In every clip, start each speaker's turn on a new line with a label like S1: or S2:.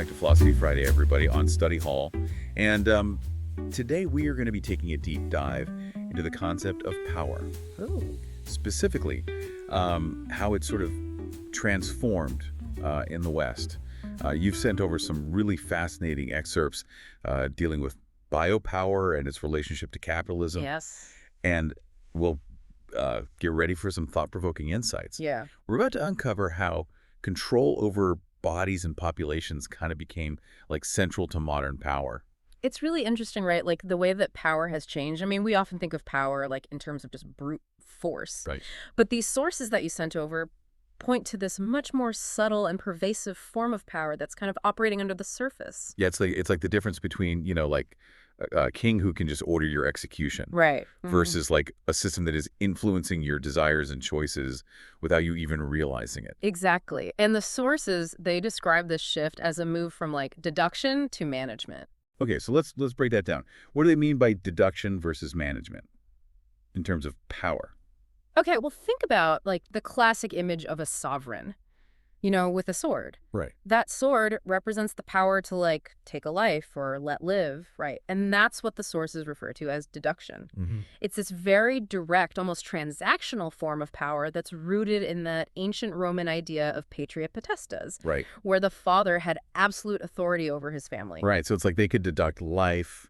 S1: to Philosophy Friday, everybody, on Study Hall. And today we are going to be taking a deep dive into the concept of power.
S2: Ooh.
S1: Specifically, how it's sort of transformed in the West. You've sent over some really fascinating excerpts dealing with biopower and its relationship to capitalism.
S2: Yes.
S1: And we'll get ready for some thought-provoking insights.
S2: Yeah.
S1: We're about to uncover how control over bodies and populations kind of became like central to modern power.
S2: It's really interesting, right? Like the way that power has changed. I mean, we often think of power like in terms of just brute force.
S1: Right.
S2: But these sources that you sent over point to this much more subtle and pervasive form of power that's kind of operating under the surface.
S1: Yeah, it's like the difference between, like a king who can just order your execution.
S2: Right.
S1: Versus like a system that is influencing your desires and choices without you even realizing it.
S2: Exactly. And the sources, they describe this shift as a move from like deduction to management.
S1: Okay, so let's break that down. What do they mean by deduction versus management in terms of power?
S2: Okay, well, think about like the classic image of a sovereign, with a sword.
S1: Right.
S2: That sword represents the power to like take a life or let live, right? And that's what the sources refer to as deduction.
S1: Mm-hmm.
S2: It's this very direct, almost transactional form of power that's rooted in that ancient Roman idea of patria potestas,
S1: Right.
S2: where the father had absolute authority over his family.
S1: Right. So it's like they could deduct life,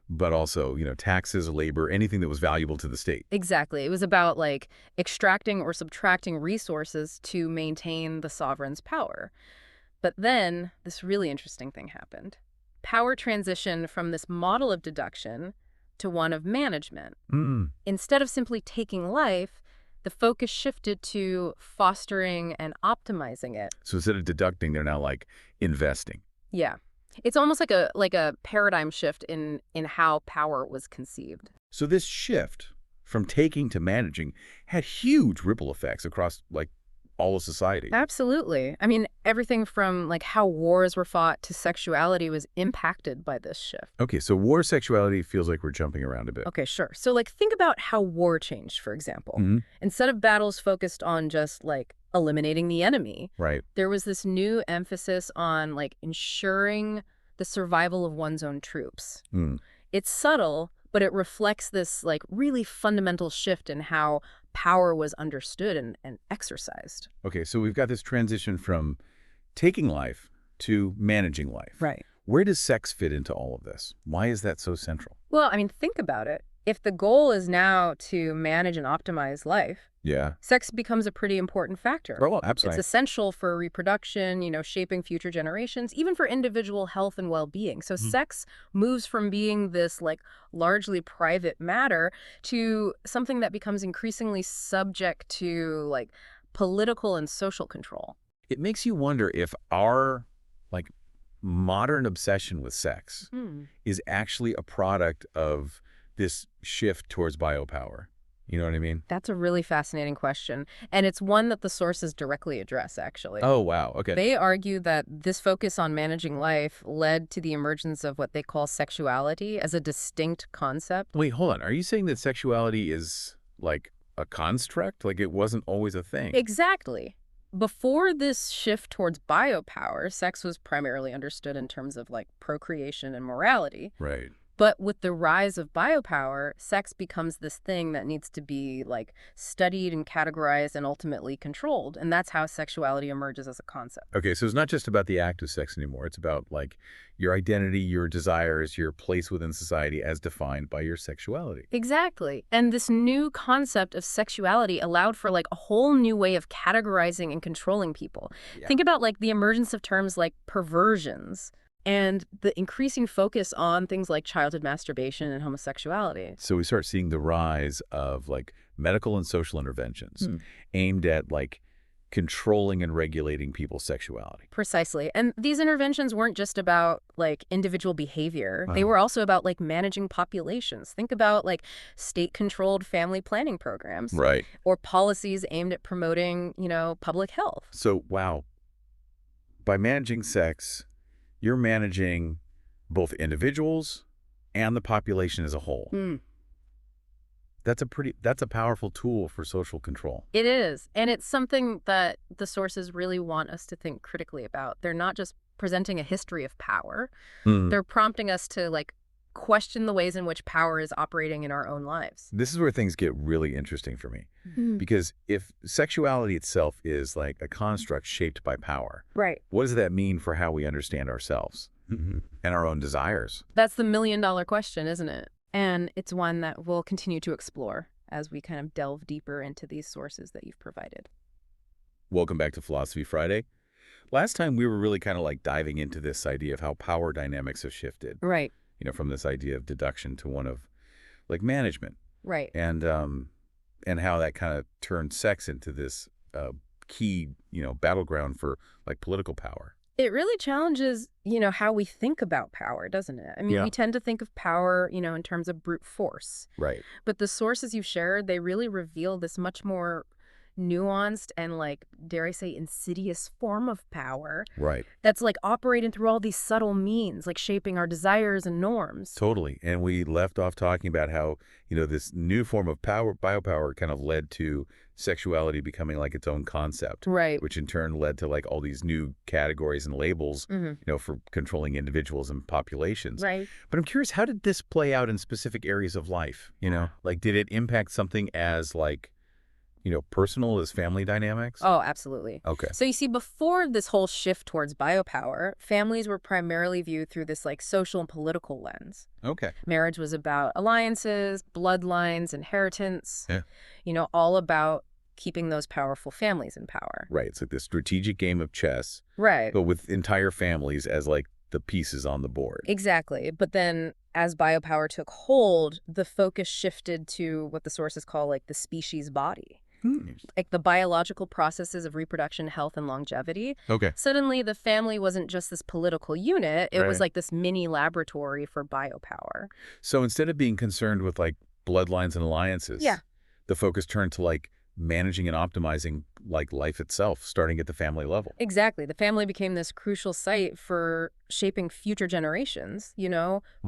S1: but also, taxes, labor, anything that was valuable to the state.
S2: Exactly. It was about like extracting or subtracting resources to maintain the sovereign's power. But then this really interesting thing happened. Power transitioned from this model of deduction to one of management.
S1: Mm.
S2: Instead of simply taking life, the focus shifted to fostering and optimizing it.
S1: So instead of deducting, they're now like investing.
S2: Yeah. It's almost like a paradigm shift in how power was conceived.
S1: So this shift from taking to managing had huge ripple effects across like all of society.
S2: Absolutely. I mean, everything from like how wars were fought to sexuality was impacted by this shift.
S1: Okay, so war sexuality feels like we're jumping around a bit.
S2: Okay, sure. So like think about how war changed, for example.
S1: Mm-hmm.
S2: Instead of battles focused on just like eliminating the enemy,
S1: Right.
S2: there was this new emphasis on like ensuring the survival of one's own troops.
S1: Mm.
S2: It's subtle, but it reflects this like really fundamental shift in how power was understood and exercised.
S1: Okay, so we've got this transition from taking life to managing life.
S2: Right.
S1: Where does sex fit into all of this? Why is that so central?
S2: Well, I mean, think about it. If the goal is now to manage and optimize life,
S1: Yeah.
S2: sex becomes a pretty important factor.
S1: Oh, well, absolutely.
S2: It's essential for reproduction, shaping future generations, even for individual health and well-being. So sex moves from being this like largely private matter to something that becomes increasingly subject to like political and social control.
S1: It makes you wonder if our like modern obsession with sex is actually a product of this shift towards biopower. You know what I mean?
S2: That's a really fascinating question. And it's one that the sources directly address, actually.
S1: Oh, wow. Okay.
S2: They argue that this focus on managing life led to the emergence of what they call sexuality as a distinct concept.
S1: Wait, hold on. Are you saying that sexuality is like a construct? Like it wasn't always a thing?
S2: Exactly. Before this shift towards biopower, sex was primarily understood in terms of like procreation and morality.
S1: Right.
S2: But with the rise of biopower, sex becomes this thing that needs to be like studied and categorized and ultimately controlled. And that's how sexuality emerges as a concept.
S1: Okay, so it's not just about the act of sex anymore. It's about like your identity, your desires, your place within society as defined by your sexuality.
S2: Exactly. And this new concept of sexuality allowed for like a whole new way of categorizing and controlling people.
S1: Yeah.
S2: Think about like the emergence of terms like perversions and the increasing focus on things like childhood masturbation and homosexuality.
S1: So we start seeing the rise of like medical and social interventions aimed at like controlling and regulating people's sexuality.
S2: Precisely. And these interventions weren't just about like individual behavior. They were also about like managing populations. Think about like state-controlled family planning programs.
S1: Right.
S2: Or policies aimed at promoting, public health.
S1: So, wow. By managing sex, you're managing both individuals and the population as a whole. That's a powerful tool for social control.
S2: It is. And it's something that the sources really want us to think critically about. They're not just presenting a history of power.
S1: Hmm.
S2: They're prompting us to question the ways in which power is operating in our own lives.
S1: This is where things get really interesting for me.
S2: Mm.
S1: Because if sexuality itself is like a construct shaped by power,
S2: Right.
S1: what does that mean for how we understand ourselves and our own desires?
S2: That's the million-dollar question, isn't it? And it's one that we'll continue to explore as we kind of delve deeper into these sources that you've provided.
S1: Welcome back to Philosophy Friday. Last time we were really kind of like diving into this idea of how power dynamics have shifted,
S2: Right.
S1: from this idea of deduction to one of like management,
S2: Right.
S1: and how that kind of turned sex into this key, battleground for like political power.
S2: It really challenges, how we think about power, doesn't it? I mean,
S1: Yeah.
S2: we tend to think of power, in terms of brute force.
S1: Right.
S2: But the sources you've shared, they really reveal this much more nuanced and, dare I say, insidious form of power
S1: Right.
S2: that's operating through all these subtle means, shaping our desires and norms.
S1: Totally. And we left off talking about how, this new form of power, biopower, kind of led to sexuality becoming like its own concept,
S2: Right.
S1: which in turn led to like all these new categories and labels,
S2: Mm-hmm.
S1: for controlling individuals and populations.
S2: Right.
S1: But I'm curious, how did this play out in specific areas of life? Like, did it impact something as personal as family dynamics?
S2: Oh, absolutely.
S1: Okay.
S2: So you see, before this whole shift towards biopower, families were primarily viewed through this social and political lens.
S1: Okay.
S2: Marriage was about alliances, bloodlines, inheritance,
S1: Yeah.
S2: All about keeping those powerful families in power.
S1: Right. It's like this strategic game of chess,
S2: Right.
S1: but with entire families as like the pieces on the board.
S2: Exactly. But then as biopower took hold, the focus shifted to what the sources call the species body. The biological processes of reproduction, health, and longevity.
S1: Okay.
S2: Suddenly, the family wasn't just this political unit. It was
S1: Right.
S2: this mini laboratory for biopower.
S1: So instead of being concerned with like bloodlines and alliances,
S2: Yeah.
S1: the focus turned to like managing and optimizing like life itself, starting at the family level.
S2: Exactly. The family became this crucial site for shaping future generations,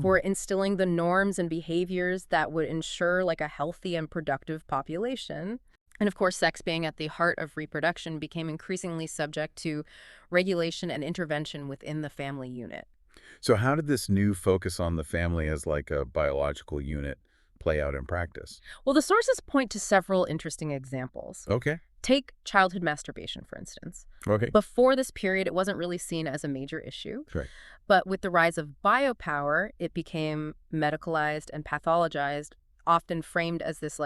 S2: for instilling the norms and behaviors that would ensure a healthy and productive population. And of course, sex being at the heart of reproduction became increasingly subject to regulation and intervention within the family unit.
S1: So how did this new focus on the family as like a biological unit play out in practice?
S2: Well, the sources point to several interesting examples.
S1: Okay.
S2: Take childhood masturbation, for instance.
S1: Okay.
S2: Before this period, it wasn't really seen as a major issue.
S1: Right.
S2: But with the rise of biopower, it became medicalized and pathologized, often framed as this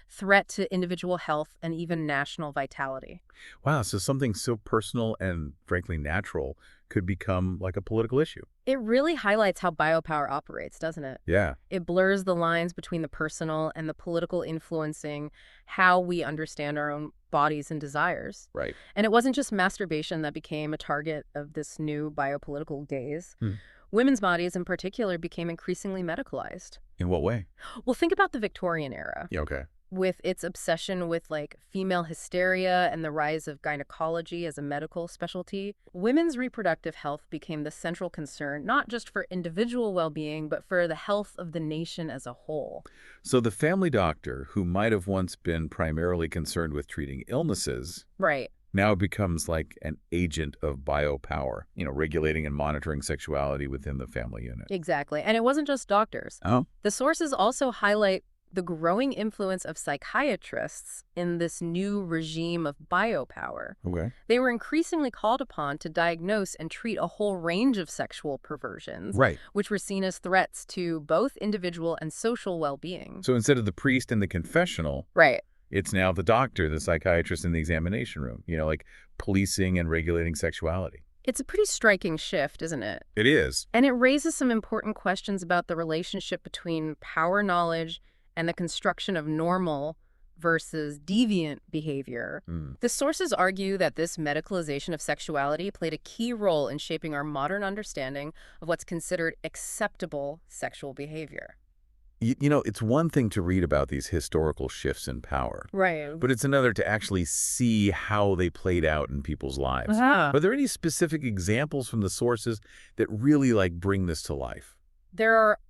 S2: threat to individual health and even national vitality.
S1: Wow. So something so personal and frankly natural could become like a political issue.
S2: It really highlights how biopower operates, doesn't it?
S1: Yeah.
S2: It blurs the lines between the personal and the political, influencing how we understand our own bodies and desires.
S1: Right.
S2: And it wasn't just masturbation that became a target of this new biopolitical gaze.
S1: Hmm.
S2: Women's bodies in particular became increasingly medicalized.
S1: In what way?
S2: Well, think about the Victorian era.
S1: Yeah. Okay.
S2: With its obsession with female hysteria and the rise of gynecology as a medical specialty, women's reproductive health became the central concern, not just for individual well-being, but for the health of the nation as a whole.
S1: So the family doctor, who might have once been primarily concerned with treating illnesses,
S2: Right.
S1: now becomes like an agent of biopower, regulating and monitoring sexuality within the family unit.
S2: Exactly. And it wasn't just doctors.
S1: Oh.
S2: The sources also highlight the growing influence of psychiatrists in this new regime of biopower.
S1: Okay.
S2: They were increasingly called upon to diagnose and treat a whole range of sexual perversions,
S1: Right.
S2: which were seen as threats to both individual and social well-being.
S1: So instead of the priest in the confessional,
S2: Right.
S1: it's now the doctor, the psychiatrist in the examination room, like policing and regulating sexuality.
S2: It's a pretty striking shift, isn't it?
S1: It is.
S2: And it raises some important questions about the relationship between power knowledge and the construction of normal versus deviant behavior. The sources argue that this medicalization of sexuality played a key role in shaping our modern understanding of what's considered acceptable sexual behavior.
S1: It's one thing to read about these historical shifts in power,
S2: Right.
S1: but it's another to actually see how they played out in people's lives. Are there any specific examples from the sources that really bring this to life?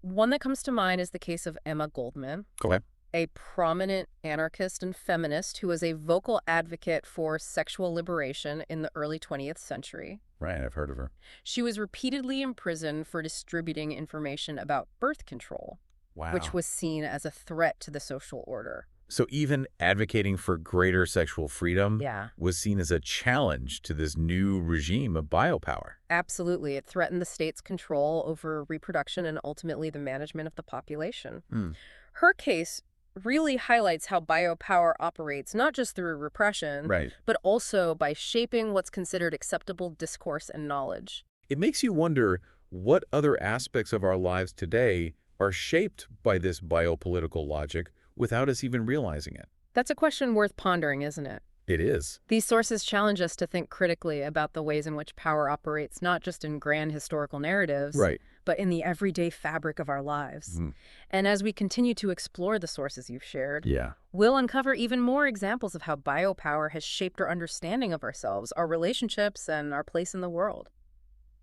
S2: One that comes to mind is the case of Emma Goldman.
S1: Okay.
S2: a prominent anarchist and feminist who was a vocal advocate for sexual liberation in the early 20th century.
S1: Right, I've heard of her.
S2: She was repeatedly imprisoned for distributing information about birth control, which
S1: Wow.
S2: was seen as a threat to the social order.
S1: So even advocating for greater sexual freedom
S2: Yeah,
S1: was seen as a challenge to this new regime of biopower.
S2: absolutely. It threatened the state's control over reproduction and ultimately the management of the population.
S1: Hmm.
S2: Her case really highlights how biopower operates not just through repression,
S1: Right.
S2: but also by shaping what's considered acceptable discourse and knowledge.
S1: It makes you wonder what other aspects of our lives today are shaped by this biopolitical logic without us even realizing it.
S2: That's a question worth pondering, isn't it?
S1: It is.
S2: These sources challenge us to think critically about the ways in which power operates not just in grand historical narratives,
S1: Right.
S2: but in the everyday fabric of our lives.
S1: Mhm.
S2: And as we continue to explore the sources you've shared,
S1: Yeah.
S2: we'll uncover even more examples of how biopower has shaped our understanding of ourselves, our relationships, and our place in the world.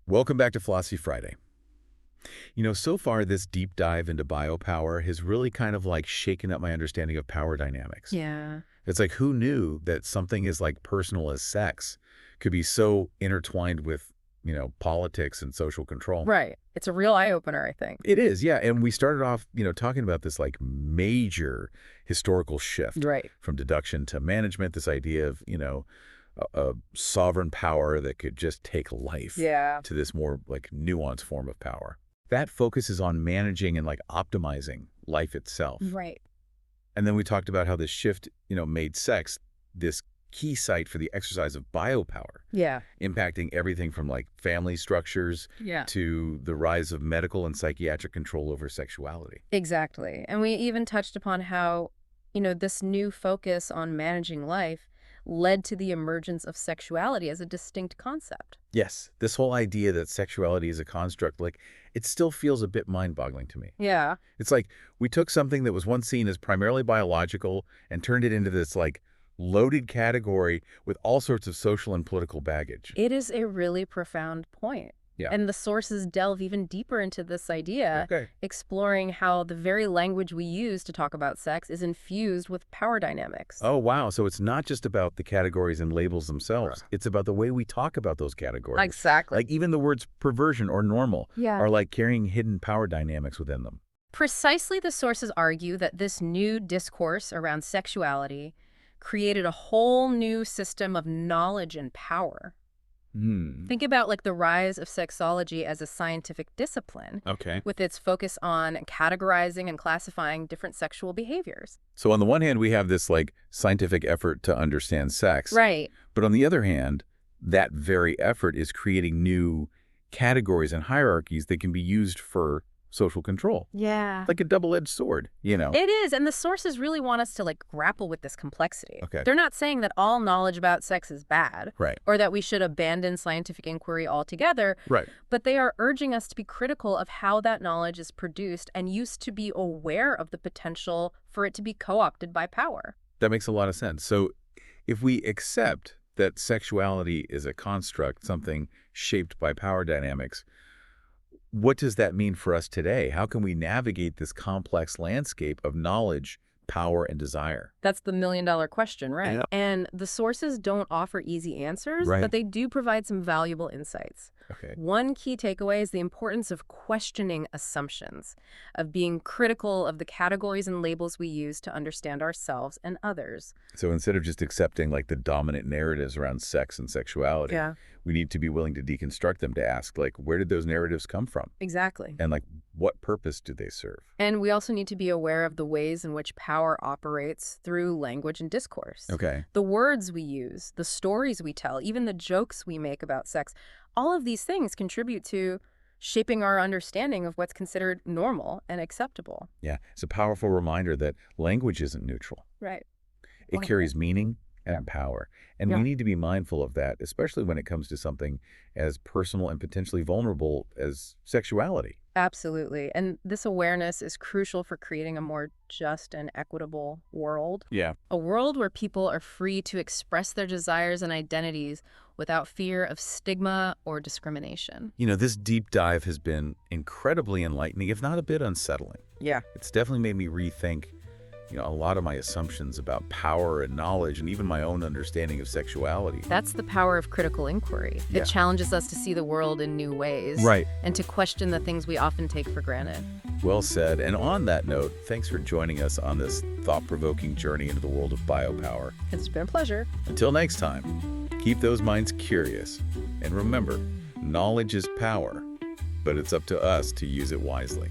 S1: Welcome back to Philosophy Friday. So far this deep dive into biopower has really kind of like shaken up my understanding of power dynamics.
S2: Yeah.
S1: It's like, who knew that something as like personal as sex could be so intertwined with, politics and social control?
S2: Right. It's a real eye-opener, I think.
S1: It is, yeah. And we started off, talking about this like major historical shift
S2: Right.
S1: from deduction to management, this idea of, a sovereign power that could just take life
S2: Yeah.
S1: to this more like nuanced form of power. That focuses on managing and like optimizing life itself.
S2: Right.
S1: And then we talked about how this shift, made sex this key site for the exercise of biopower,
S2: Yeah.
S1: impacting everything from like family structures
S2: Yeah.
S1: to the rise of medical and psychiatric control over sexuality.
S2: Exactly. And we even touched upon how, this new focus on managing life led to the emergence of sexuality as a distinct concept.
S1: Yes, this whole idea that sexuality is a construct, like, it still feels a bit mind-boggling to me.
S2: Yeah.
S1: It's like we took something that was once seen as primarily biological and turned it into this like loaded category with all sorts of social and political baggage.
S2: It is a really profound point.
S1: Yeah.
S2: And the sources delve even deeper into this idea,
S1: Okay.
S2: exploring how the very language we use to talk about sex is infused with power dynamics.
S1: Oh, wow. So it's not just about the categories and labels themselves. It's about the way we talk about those categories.
S2: Exactly.
S1: Like even the words perversion or normal
S2: Yeah.
S1: are like carrying hidden power dynamics within them.
S2: Precisely, the sources argue that this new discourse around sexuality created a whole new system of knowledge and power. Think about like the rise of sexology as a scientific discipline,
S1: Okay.
S2: with its focus on categorizing and classifying different sexual behaviors.
S1: So on the one hand, we have this like scientific effort to understand sex.
S2: Right.
S1: But on the other hand, that very effort is creating new categories and hierarchies that can be used for social control.
S2: Yeah.
S1: Like a double-edged sword,
S2: It is, and the sources really want us to like grapple with this complexity.
S1: Okay.
S2: They're not saying that all knowledge about sex is bad,
S1: Right.
S2: or that we should abandon scientific inquiry altogether,
S1: Right.
S2: but they are urging us to be critical of how that knowledge is produced and used to be aware of the potential for it to be co-opted by power.
S1: That makes a lot of sense. So if we accept that sexuality is a construct, something shaped by power dynamics, what does that mean for us today? How can we navigate this complex landscape of knowledge, power, and desire?
S2: That's the million-dollar question, right?
S1: Yeah.
S2: And the sources don't offer easy answers,
S1: Right.
S2: but they do provide some valuable insights.
S1: Okay.
S2: One key takeaway is the importance of questioning assumptions, of being critical of the categories and labels we use to understand ourselves and others.
S1: So instead of just accepting like the dominant narratives around sex and sexuality, we need to be willing to deconstruct them, to ask like, where did those narratives come from?
S2: Exactly.
S1: And like, what purpose do they serve?
S2: And we also need to be aware of the ways in which power operates through language and discourse.
S1: Okay.
S2: The words we use, the stories we tell, even the jokes we make about sex, all of these things contribute to shaping our understanding of what's considered normal and acceptable.
S1: Yeah. It's a powerful reminder that language isn't neutral.
S2: Right.
S1: It carries meaning and power. And
S2: Yeah.
S1: we need to be mindful of that, especially when it comes to something as personal and potentially vulnerable as sexuality.
S2: Absolutely. And this awareness is crucial for creating a more just and equitable world.
S1: Yeah.
S2: A world where people are free to express their desires and identities without fear of stigma or discrimination.
S1: This deep dive has been incredibly enlightening, if not a bit unsettling.
S2: Yeah.
S1: It's definitely made me rethink a lot of my assumptions about power and knowledge and even my own understanding of sexuality.
S2: That's the power of critical inquiry.
S1: Yeah.
S2: It challenges us to see the world in new ways.
S1: Right.
S2: And to question the things we often take for granted.
S1: Well said. And on that note, thanks for joining us on this thought-provoking journey into the world of biopower.
S2: It's been a pleasure.
S1: Until next time, keep those minds curious. And remember, knowledge is power, but it's up to us to use it wisely.